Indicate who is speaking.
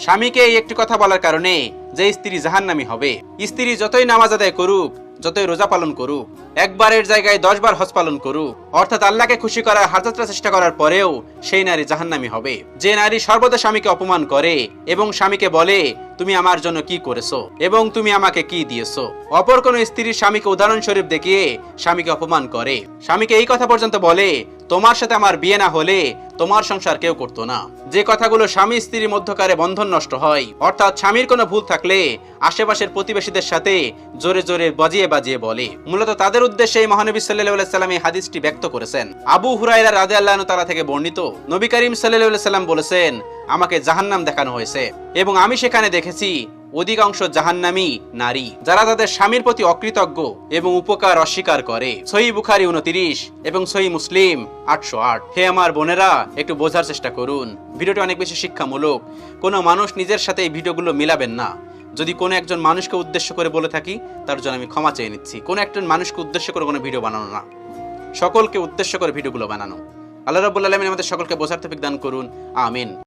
Speaker 1: স্বামীকে এই একটি কথা বলার কারণে যে স্ত্রী জাহান্নামী হবে। স্ত্রী যতই নামাজ আদায় করুক, যতই রোজা পালন করুক, একবারের জায়গায় 10 বার হজ পালন করুক, অর্থাৎ আল্লাহকে খুশি করার হাজারটা চেষ্টা করার পরেও সেই নারী জাহান্নামী হবে। যে নারী সর্বদা স্বামীকে অপমান করে এবং স্বামীকে বলে তুমি আমার জন্য কি করেছো এবং তুমি আমাকে কি দিয়েছো, অপর কোন স্ত্রীর স্বামীকে উদাহরণস্বরূপ দেখিয়ে স্বামীকে অপমান করে, স্বামীকে এই কথা পর্যন্ত বলে তোমার সাথে আমার বিয়ে না হলে তোমার সংসার কেউ করতো না, যে কথাগুলো স্বামী স্ত্রীর মধ্যকারে বন্ধন নষ্ট হয়। অর্থাৎ স্বামীর কোনো ভুল থাকলে আশেপাশের প্রতিবেশীদের সাথে জোরে জোরে বাজিয়ে বাজিয়ে বলে। মূলত তাদের উদ্দেশ্যে মহানবী সাল্লাল্লাহু আলাইহি সাল্লাম এই হাদিসটি ব্যক্ত করেছেন। আবু হুরায়রা রাদিয়াল্লাহু তাআলা থেকে বর্ণিত, নবী করিম সাল্লাল্লাহু আলাইহি সাল্লাম বলেছেন, আমাকে জাহান্নাম দেখানো হয়েছে এবং আমি সেখানে দেখেছি অধিকাংশ জাহান্নামী নারী, যারা তাদের স্বামীর প্রতি অকৃতজ্ঞ এবং উপকার অস্বীকার করে। সহিহ বুখারী 29 এবং সহিহ মুসলিম 808। হে আমার বোনেরা, একটু বোঝার চেষ্টা করুন, ভিডিওটি অনেক বেশি শিক্ষামূলক। কোনো মানুষ নিজের সাথে এই ভিডিওগুলো মিলাবেন না। যদি কোনো একজন মানুষকে উদ্দেশ্য করে বলে থাকি তার জন্য আমি ক্ষমা চেয়ে নিচ্ছি। কোনো একজন মানুষকে উদ্দেশ্য করে কোনো ভিডিও বানানো না, সকলকে উদ্দেশ্য করে ভিডিওগুলো বানানো। আল্লাহ রাব্বুল আলামিন আমাদের সকলকে বোঝার তৌফিক দান করুন, আমিন।